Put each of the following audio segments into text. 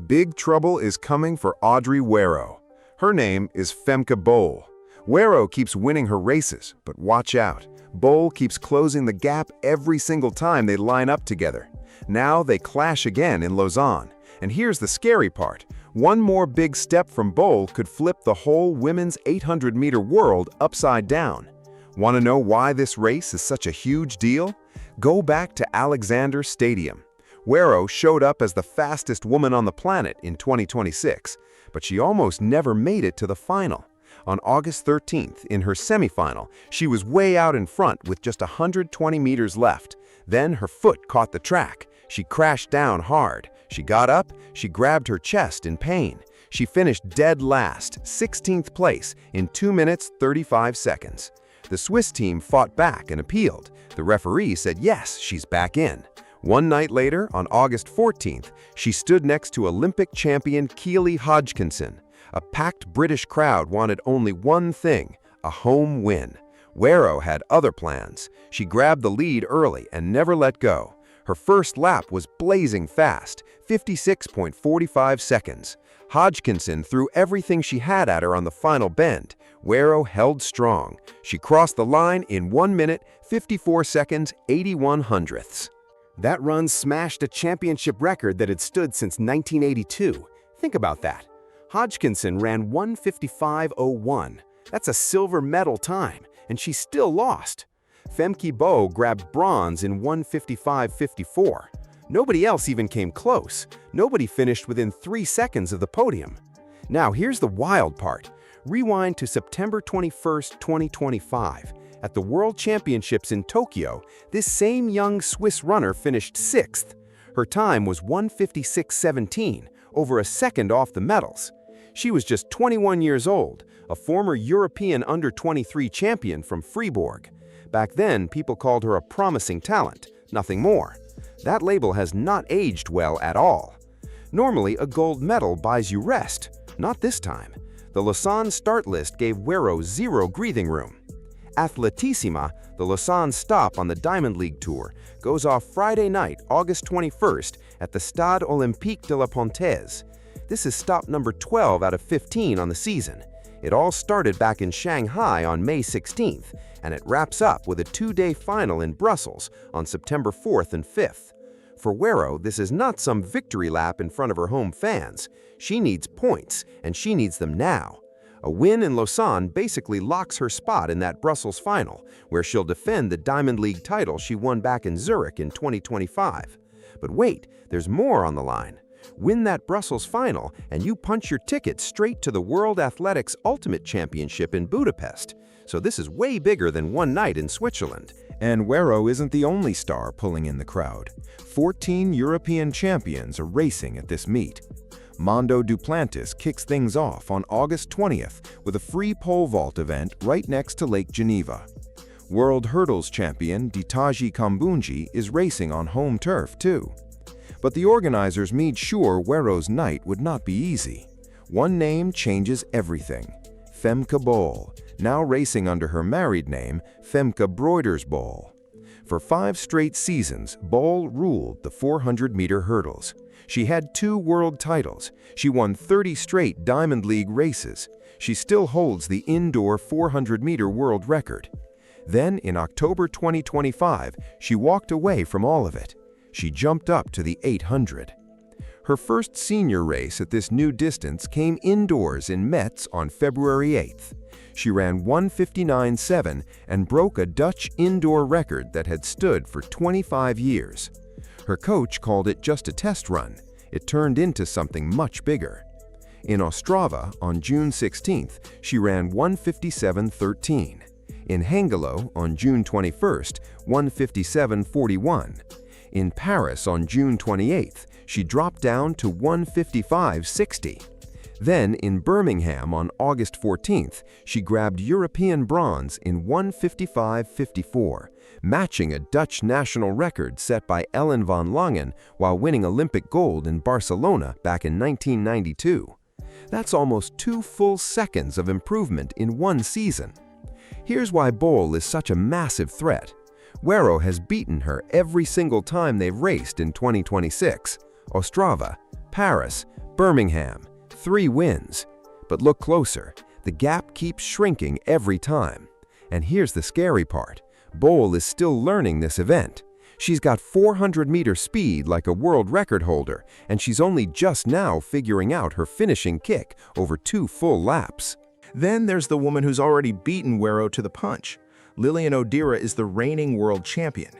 Big trouble is coming for Audrey Werro. Her name is Femke Bol. Werro keeps winning her races, but watch out. Bol keeps closing the gap every single time they line up together. Now they clash again in Lausanne. And here's the scary part. One more big step from Bol could flip the whole women's 800-meter world upside down. Want to know why this race is such a huge deal? Go back to Alexander Stadium. Werro showed up as the fastest woman on the planet in 2026, but she almost never made it to the final. On August 13th, in her semifinal, she was way out in front with just 120 meters left. Then her foot caught the track. She crashed down hard. She got up, she grabbed her chest in pain. She finished dead last, 16th place, in 2 minutes 35 seconds. The Swiss team fought back and appealed. The referee said yes, she's back in. One night later, on August 14th, she stood next to Olympic champion Keely Hodgkinson. A packed British crowd wanted only one thing, a home win. Werro had other plans. She grabbed the lead early and never let go. Her first lap was blazing fast, 56.45 seconds. Hodgkinson threw everything she had at her on the final bend. Werro held strong. She crossed the line in 1 minute, 54 seconds, 81 hundredths. That run smashed a championship record that had stood since 1982. Think about that. Hodgkinson ran 1:55.01. That's a silver medal time, and she still lost. Femke Bol grabbed bronze in 1:55.54. Nobody else even came close. Nobody finished within 3 seconds of the podium. Now here's the wild part. Rewind to September 21st, 2025. At the World Championships in Tokyo, this same young Swiss runner finished 6th. Her time was 1:56.17, over a second off the medals. She was just 21 years old, a former European under-23 champion from Fribourg. Back then, people called her a promising talent, nothing more. That label has not aged well at all. Normally, a gold medal buys you rest. Not this time. The Lausanne start list gave Werro zero breathing room. Athletissima, the Lausanne stop on the Diamond League Tour, goes off Friday night, August 21st, at the Stade Olympique de la Pontaise. This is stop number 12 out of 15 on the season. It all started back in Shanghai on May 16th, and it wraps up with a 2-day final in Brussels on September 4th and 5th. For Werro, this is not some victory lap in front of her home fans. She needs points, and she needs them now. A win in Lausanne basically locks her spot in that Brussels final, where she'll defend the Diamond League title she won back in Zurich in 2025. But wait, there's more on the line. Win that Brussels final, and you punch your ticket straight to the World Athletics Ultimate Championship in Budapest. So this is way bigger than one night in Switzerland. And Werro isn't the only star pulling in the crowd. 14 European champions are racing at this meet. Mondo Duplantis kicks things off on August 20th with a free pole vault event right next to Lake Geneva. World Hurdles champion Ditaji Kambunji is racing on home turf too. But the organizers made sure Werro's night would not be easy. One name changes everything. Femke Bol, now racing under her married name, Femke Bol. For 5 straight seasons, Bol ruled the 400-meter hurdles. She had 2 world titles. She won 30 straight Diamond League races. She still holds the indoor 400-meter world record. Then, in October 2025, she walked away from all of it. She jumped up to the 800. Her first senior race at this new distance came indoors in Metz on February 8th. She ran 1:59.7 and broke a Dutch indoor record that had stood for 25 years. Her coach called it just a test run. It turned into something much bigger. In Ostrava, on June 16th, she ran 1:57.13. In Hengelo, on June 21st, 1:57.41. In Paris, on June 28th, she dropped down to 1:55.60. Then, in Birmingham on August 14th, she grabbed European bronze in 1:55.54, matching a Dutch national record set by Ellen van Langen while winning Olympic gold in Barcelona back in 1992. That's almost 2 full seconds of improvement in one season. Here's why Bol is such a massive threat. Werro has beaten her every single time they've raced in 2026. Ostrava, Paris, Birmingham, 3 wins. But look closer, the gap keeps shrinking every time. And here's the scary part. Bol is still learning this event. She's got 400-meter speed like a world record holder, and she's only just now figuring out her finishing kick over 2 full laps. Then there's the woman who's already beaten Werro to the punch. Lilian Odira is the reigning world champion.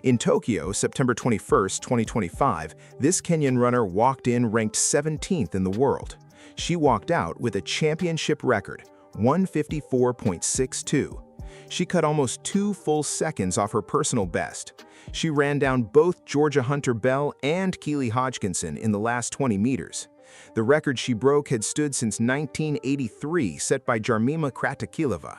In Tokyo, September 21, 2025, this Kenyan runner walked in ranked 17th in the world. She walked out with a championship record, 154.62. She cut almost 2 full seconds off her personal best. She ran down both Georgia Hunter-Bell and Keely Hodgkinson in the last 20 meters. The record she broke had stood since 1983, set by Jarmima Kratikilova.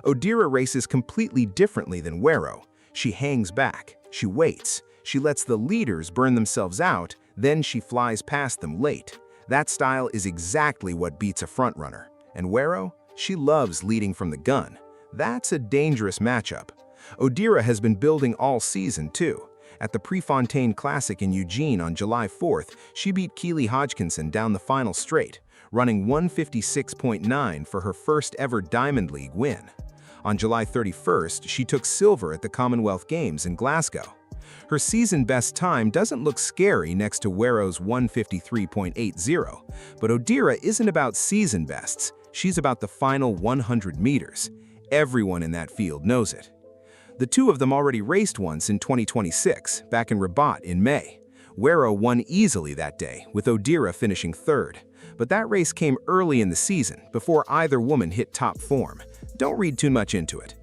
Odira races completely differently than Werro. She hangs back, she waits, she lets the leaders burn themselves out, then she flies past them late. That style is exactly what beats a frontrunner. And Werro? She loves leading from the gun. That's a dangerous matchup. Odira has been building all season, too. At the Prefontaine Classic in Eugene on July 4th, she beat Keely Hodgkinson down the final straight, running 156.9 for her first ever Diamond League win. On July 31st, she took silver at the Commonwealth Games in Glasgow. Her season best time doesn't look scary next to Werro's 153.80, but Odira isn't about season bests, she's about the final 100 meters. Everyone in that field knows it. The two of them already raced once in 2026, back in Rabat in May. Werro won easily that day, with Odira finishing third. But that race came early in the season, before either woman hit top form. Don't read too much into it.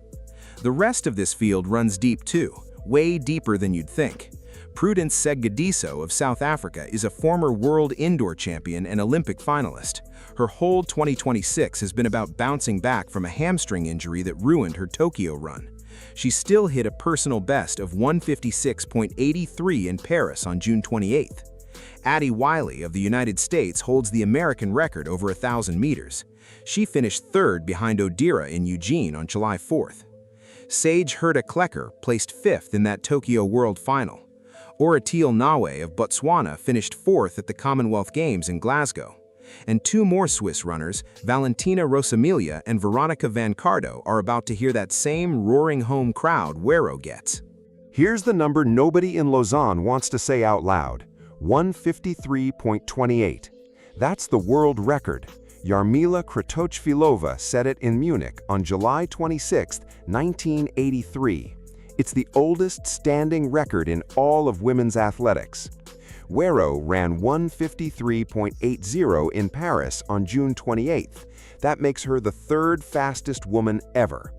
The rest of this field runs deep too, way deeper than you'd think. Prudence Seggadiso of South Africa is a former world indoor champion and Olympic finalist. Her whole 2026 has been about bouncing back from a hamstring injury that ruined her Tokyo run. She still hit a personal best of 156.83 in Paris on June 28th. Addie Wiley of the United States holds the American record over 1,000 meters. She finished third behind Odira in Eugene on July 4th. Sage Herta Klecker placed 5th in that Tokyo World Final. Oratil Nawe of Botswana finished 4th at the Commonwealth Games in Glasgow. And 2 more Swiss runners, Valentina Rosamilia and Veronica Van Cardo, are about to hear that same roaring home crowd Werro gets. Here's the number nobody in Lausanne wants to say out loud, 153.28. That's the world record. Jarmila Kratochvilova set it in Munich on July 26, 1983. It's the oldest standing record in all of women's athletics. Werro ran 153.80 in Paris on June 28th. That makes her the 3rd fastest woman ever.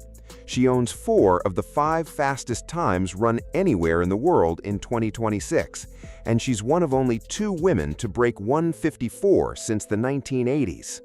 She owns 4 of the 5 fastest times run anywhere in the world in 2026, and she's one of only 2 women to break 154 since the 1980s.